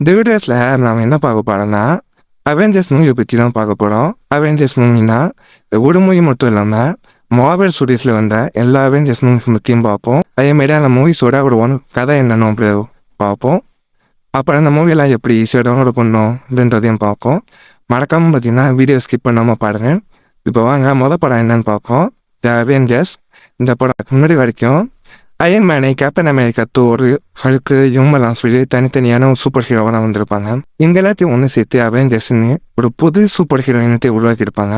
இந்த வீடியோஸில் நாம் என்ன பார்க்க போகிறோம்னா அவெஞ்சர்ஸ் மூவியை பற்றி தான் பார்க்க போகிறோம். அவெஞ்சர்ஸ் மூவினா ஒரு மூவி மட்டும் இல்லாமல் மார்வெல் ஸ்டுடியோஸில் வந்த எல்லா அவெஞ்சர்ஸ் மூவிஸ் பற்றியும் பார்ப்போம். அதேமாரி அந்த மூவிஸோட ஒரு கதை என்னன்னு அப்படி பார்ப்போம். அப்புறம் அந்த மூவியெல்லாம் எப்படி ஈஸியாக டவுன்லோட் பண்ணணும் அப்படின்றதையும் பார்ப்போம். மறக்காமல் பார்த்தீங்கன்னா வீடியோ ஸ்கிப் பண்ணாமல் பாருங்கள். இப்போ வாங்க மொதல் படம் என்னன்னு பார்ப்போம். The Avengers. இந்த படம் முன்னாடி வரைக்கும் அயன் மேனை, கேப்டன் அமெரிக்கா, தோர், ஹல்க்கு, இவங்கெல்லாம் சொல்லி தனித்தனியான ஒரு சூப்பர் ஹீரோவாக வந்திருப்பாங்க. இவங்க எல்லாத்தையும் ஒன்று சேர்த்து அவெஞ்சர்ஸ்ன்னு ஒரு புது சூப்பர் ஹீரோயினத்தை உருவாக்கியிருப்பாங்க.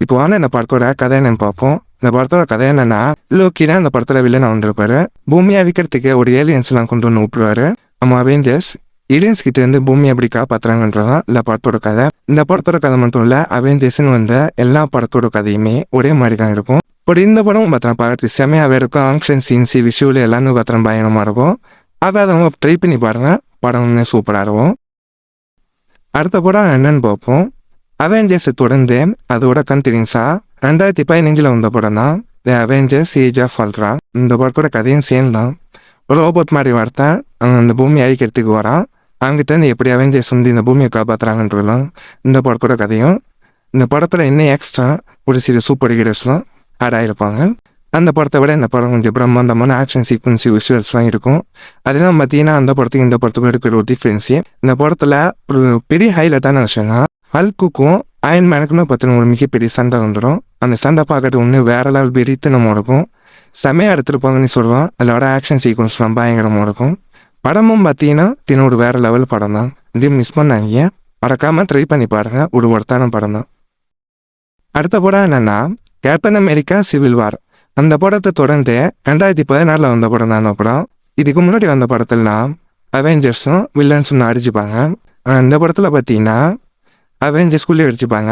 இப்போ வாங்க இந்த படத்தோட கதை என்னன்னு பார்ப்போம். இந்த படத்தோட கதை என்னன்னா, லோக்கினா இந்த படத்துல வில்லன் வந்திருப்பாரு. பூமியை அழிக்கிறதுக்கு ஒரு ஏலியன்ஸ் எல்லாம் கொண்டு வந்து விட்டுருவாரு. நம்ம அவெஞ்சர்ஸ் ஏலியன்ஸ் கிட்ட இருந்து பூமியை எப்படி காப்பாத்துறாங்கன்றதான் இந்த படத்தோட கதை. இந்த படத்தோட கதை மட்டும் இல்ல, அவெஞ்சர்ஸ்ன்னு வந்த எல்லா படத்தோட கதையுமே ஒரே மாதிரி தான் இருக்கும். பட் இந்த படம் பார்த்தோம் பார்க்கறதுக்கு செமையாகவே இருக்கும். ஆக்ஷன் சீன்ஸ், விஷுவல் எல்லாமே பார்த்தோம் பயணமாக இருக்கும். அதாவது அவங்க ட்ரை பண்ணி பாருங்க, படம் இன்னும் சூப்பராக இருக்கும். அடுத்த படம் என்னன்னு பார்ப்போம். அவெஞ்சர்ஸை தொடர்ந்து அதோட கண்டினியூஸாக 2015 வந்த படம் தான் த அவெஞ்சர்ஸ் ஏஜ் ஆஃப் அல்ட்ரான். இந்த படத்தோட கதையும் சேம் தான். ரோபோட் மாதிரி வார்த்தை அவங்க அந்த பூமியை அழிக்கிறதுக்கு வரான். அவங்ககிட்ட இருந்து எப்படி அவெஞ்சர்ஸ் வந்து இந்த பூமியை காப்பாற்றுறாங்கன்றலாம் இந்த படத்தோட கதையும். இந்த படத்தில் என்ன எக்ஸ்ட்ரா ஒரு சில சூப்பர் ஹீரோஸ்லாம் ஆட் ஆகிருப்பாங்க. அந்த படத்தை விட இந்த படம் கொஞ்சம் பிரம்மாண்டமான ஆக்ஷன் சீக்வன்ஸ் விஷுவல்ஸ்லாம் இருக்கும். அதெல்லாம் பார்த்தீங்கன்னா அந்த படத்துக்கு இந்த படத்துக்கும் இருக்கிற ஒரு டிஃப்ரென்ஸு. இந்த படத்தில் ஒரு பெரிய ஹைலைட்டான விஷயம்னா ஹல்க்குக்கும் அயன் மேனுக்குன்னு பார்த்தீங்கன்னா ஒரு மிகப்பெரிய சண்டை வந்துடும். அந்த சண்டை பார்க்கறது ஒன்று வேற லெவல் வெறித்தனமாக இருக்கும். செமையாக எடுத்துருப்பாங்கன்னு சொல்லுவான். அதோட ஆக்ஷன் சீக்வன்ஸ்லாம் பயங்கரமாக இருக்கும். படமும் பார்த்தீங்கன்னா தினோட வேற லெவல் படம் தான். இதையும் மிஸ் பண்ணாங்க, மறக்காமல் ட்ரை பண்ணி பாருங்க. ஒரு ஒருத்தான படம் தான். அடுத்த படம் என்னன்னா கேப்டன் அமெரிக்கா சிவில் வார். அந்த படத்தை தொடர்ந்து 2014 வந்த படம் தான் அந்த படம். இதுக்கு முன்னாடி வந்த படத்துலலாம் அவெஞ்சர்ஸும் வில்லன்ஸும் அடிச்சுப்பாங்க. ஆனால் இந்த படத்தில் பார்த்தீங்கன்னா அவெஞ்சர்ஸ்குள்ளேயே அடிச்சுப்பாங்க.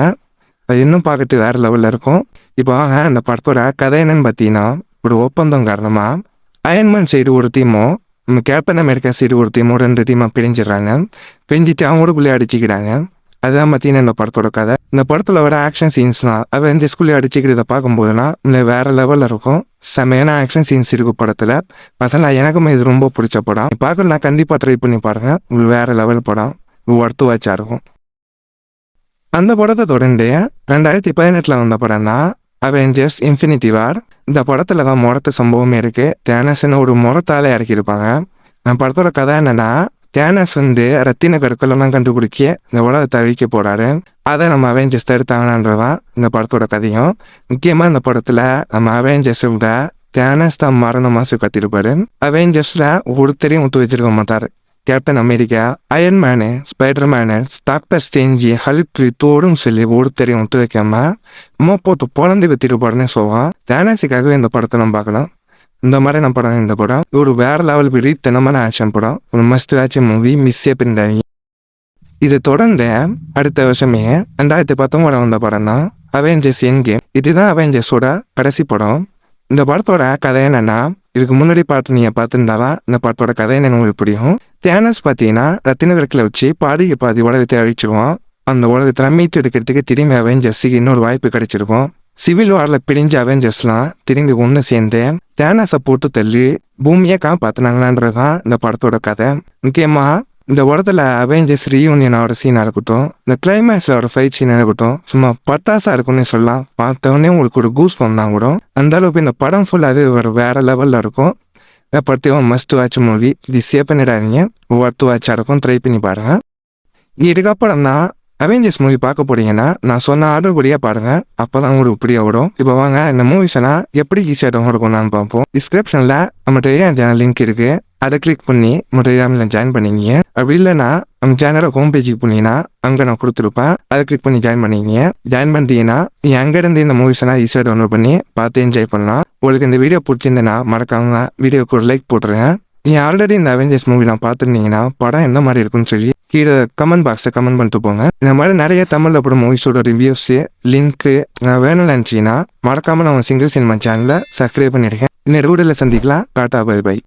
அது இன்னும் பார்க்கறது வேறு லெவலில் இருக்கும். இப்போ வாங்க அந்த படத்தோட கதை என்னன்னு பார்த்தீங்கன்னா, ஒரு ஒப்பந்தம் காரணமாக அயன்மேன் சைடு ஒரு டீமும் நம்ம கேப்டன் அமெரிக்கா சைடு ஒரு டீமும் 2 டீமாக பிரிஞ்சிடறாங்க. பிரிஞ்சிட்டு அவங்களுக்குள்ளேயே அடிச்சுக்கிறாங்க. அதுதான் பார்த்தீங்கன்னா இந்த படத்தோட கதை. இந்த படத்தில் வர ஆக்ஷன் சீன்ஸ்லாம் அவெஞ்சர்ஸ்குள்ளேயே அடிச்சுக்கிறத பார்க்கும்போதுலாம் இல்லை வேற லெவலில் இருக்கும். செமையான ஆக்ஷன் சீன்ஸ் இருக்கும் படத்தில். பசங்க எனக்குமே இது ரொம்ப பிடிச்ச படம். பார்க்கல நான் கண்டிப்பாக ட்ரை பண்ணி பாருங்க. உங்களுக்கு வேற லெவல் படம் ஒர்த்து வாட்சாக இருக்கும். அந்த படத்தை தொடர்ந்து 2018 வந்த படம் தான் அவெஞ்சர்ஸ் இன்ஃபினிட்டி வார். இந்த படத்தில் தான் முரட்டு சம்பவமே இருக்கு. தேனஸ்ன்னு ஒரு முரத்தாலே இறக்கியிருப்பாங்க. அந்த படத்தோட கதை என்னன்னா, தேனஸ் வந்து ரத்தின கற்களெல்லாம் கண்டுபிடிக்க இந்த உலகத்தை அழிக்க போறாரு. அதை நம்ம அவெஞ்சர்ஸ் தடுத்தாங்கன்றதான் இந்த படத்தோட கதையும். முக்கியமாக இந்த படத்தில் நம்ம அவெஞ்சர்ஸை விட தேனஸ் தான் மரண மாசு கட்டியிருப்பாரு. அவெஞ்சர்ஸில் ஒருத்தரையும் விட்டு வச்சிருக்க மாட்டார். Captain America, Iron Man, Spider Man, Doctor Strange, Hulk, தோடும் சொல்லி ஒருத்தரையும் விட்டு வைக்காம அம்மா போட்டு பொழந்து வித்திட்டு போறேன்னு சொல்லுவான். தேனஸுக்காகவே இந்த படத்தை நம்ம பார்க்கலாம். இந்த மாதிரி நம்ம படம் இந்த படம் ஒரு வேற லெவல் வெறித்தனமான ஆக்ஷன் படம். ஒரு மஸ்ட் ஆக்ஷன் மூவி, மிஸ்ஸே பின்னாடி. இதை தொடர்ந்து அடுத்த வருஷமே 2019 வந்த படம் தான் அவெஞ்சர்ஸ் எண்ட் கேம். இதுதான் அவெஞ்சர்ஸோட கடைசி படம். இந்த படத்தோட கதை என்னன்னா, இதுக்கு முன்னாடி பாட்டு நீங்கள் பார்த்துருந்தாதான் இந்த படத்தோட கதை என்னன்னு உங்களுக்கு புரியும். தேனஸ் பார்த்தீங்கன்னா ரத்தின கற்களை வச்சு பாதி உலகத்தை அழிச்சிருவோம். அந்த உலகத்தை மீட்டு எடுக்கிறதுக்கு திரும்பி அவெஞ்சர்ஸுக்கு இன்னொரு வாய்ப்பு கிடைச்சிருக்கும். சிவில் வாரில் பிரிஞ்ச அவெஞ்சர்ஸ்லாம் திரும்பி ஒன்று சேர்ந்து தேனஸை போட்டு தள்ளி பூமியை காப்பாற்றினாங்களான்றதான் இந்த படத்தோட கதை. முக்கியமாக இந்த படத்தில் அவெஞ்சர்ஸ் ரீயூனியனோட சீனாக இருக்கட்டும், இந்த கிளைமேக்ஸில் ஒரு ஃபைட் சீனாக இருக்கட்டும், சும்மா பட்டாசாக இருக்கும்னு சொல்லலாம். பார்த்தவொடனே உங்களுக்கு ஒரு கூஸ் பண்ணால் கூட அந்த அளவுக்கு இந்த படம் ஃபுல்லாகவே ஒரு வேற லெவலில் இருக்கும். இந்த படத்தையும் மஸ்ட் வாட்ச் மூவி. இது சேவ் பண்ணிடாதீங்க, ஒர்த்து வாட்சாக இருக்கும். ட்ரை பண்ணி பாருங்க. இதுக்கப்புறம் தான் அவெஞ்சர்ஸ் மூவி பார்க்க போறீங்கன்னா நான் சொன்ன ஆர்டர் படியாக பாருங்க. அப்போ தான் உங்களுக்கு இப்படியே வரும். இப்போ வாங்க இந்த மூவிஸ் எல்லாம் எப்படி ஈஸியாக டவுன்லோட் பண்ணலான்னு பார்ப்போம். டிஸ்கிரிப்ஷனில் நம்ம டெலிகிராம் சேனல் லிங்க் இருக்கு. அதை கிளிக் பண்ணி நம்ம டெலிகிராமில் ஜாயின் பண்ணிங்க. அப்படி இல்லைன்னா நம்ம சேனலை ஹோம் பேஜுக்கு போனீங்கன்னா அங்கே நான் கொடுத்துருப்பேன். அதை கிளிக் பண்ணி ஜாயின் பண்ணிங்க. ஜாயின் பண்ணிட்டீங்கன்னா நீங்கள் அங்கேருந்து இந்த மூவிஸ் எல்லாம் ஈஸியாக டவுன்லோட் பண்ணி பார்த்து என்ஜாய் பண்ணலாம். உங்களுக்கு இந்த வீடியோ பிடிச்சிருந்தேன்னா மறக்காம வீடியோக்கு ஒரு லைக் போட்டுருங்க. நீங்கள் ஆல்ரெடி இந்த அவெஞ்சர்ஸ் மூவி நான் பார்த்துருந்தீங்கன்னா படம் எந்த மாதிரி இருக்குன்னு சொல்லி கீழே கமெண்ட் பாக்ஸை கமெண்ட் பண்ணிட்டு போங்க. இந்த மாதிரி நிறைய தமிழில் படம் மூவிஸோட ரிவ்யூஸு லிங்க்கு வேணும்னு நினச்சிங்கன்னா மறக்காமல் நான் சிங்கிள் சினிமா சேனலை சப்ஸ்கிரைப் பண்ணிடுங்க. இன்னொரு வீடியோவில் சந்திக்கலாம். Tata bye by.